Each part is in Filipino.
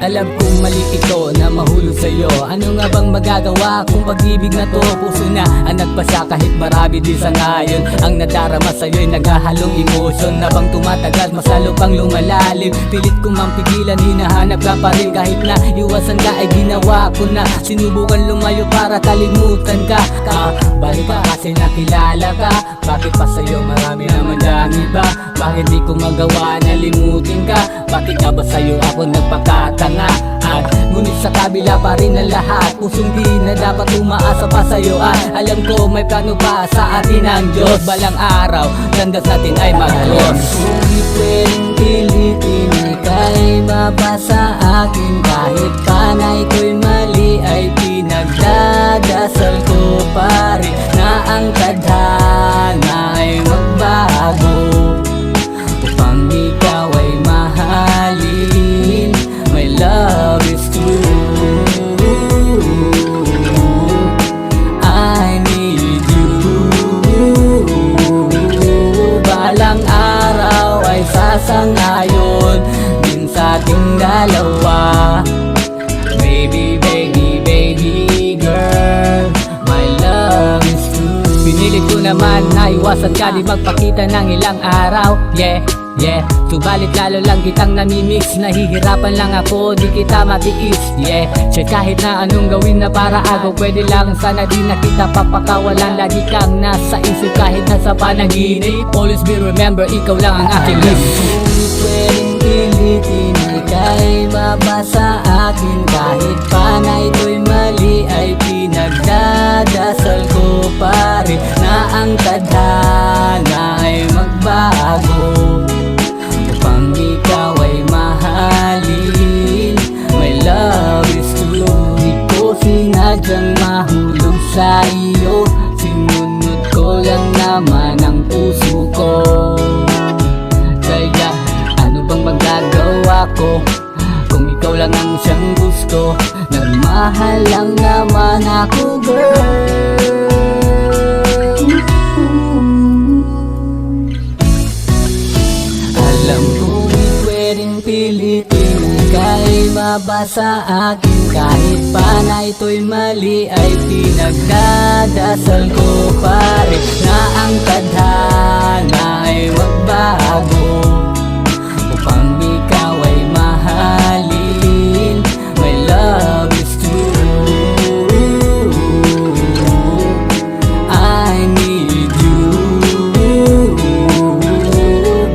Alam kong mali ito na mahulog sa'yo. Ano nga bang magagawa kung pag-ibig na to puso na ang nagpasya kahit marami din sa ngayon. Ang nadarama sa'yo'y naghahalong emosyon na bang tumatagal mas lalo pang lumalalim. Pilit kong mampigilan, hinahanap ka pa rin kahit na iwasan ka ay ginawa ko na. Sinubukan lumayo para kalimutan ka. Balik ka kasi nakilala ka. Bakit pa sa'yo marami naman dyan iba? Bakit di ko magawa na limutin ka? Bakit ka ba sa'yo ako nagpakatanga? At ngunit sa kabila pa rin ang lahat, pusong di na dapat umaasa pa sa'yo. At alam ko may plano pa sa atin ang Diyos. Balang araw, landas natin ay mag-cross. Ngunit pwedeng pilitin, ika'y mabasa akin. Kahit panay ko'y mali ay pinagdadasal ko pa rin na ang tadhana ay magbago upang ikaw ay mahalin. My love is true, I need you. Balang araw ay sasangayon din sa ating dalawa. Baby, baby, baby girl, my love is true. Pinilit ko naman na iwasan ka, di magpakita ng ilang araw. Yeah, yeah, subalit lalo lang kitang namimix. Nahihirapan lang ako, di kita matiis. Yeah, shit, kahit na anong gawin na para ako pwede lang sana di na kita papakawalan. Lagi kang nasa isip kahit nasa panaginip. Always be remember, ikaw lang ang aking list. Pwedeng pilitin, ika'y babasa akin. Kahit panay ko'y mali ay pinagdadasal ko pa rin na ang tadhana ay magbago upang ikaw ay mahalin. My love is true. Di ko sinadyang mahulog sa iyo, sinunod ko lang naman ang puso ko. Kaya ano bang magagawa ko kung ikaw lang ang siyang gusto? Nagmahal lang naman ako, girl. Alam kong pwedeng pilitin, ika'y mabasa akin. Kahit panay ito'y mali ay pinagdadasal ko pa rin na ang tadhana ay magbago upang ikaw ay mahalin. My love is true, I need you.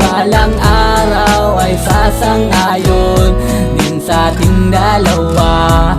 Balang araw ay sasangayon din sa ating dalawa.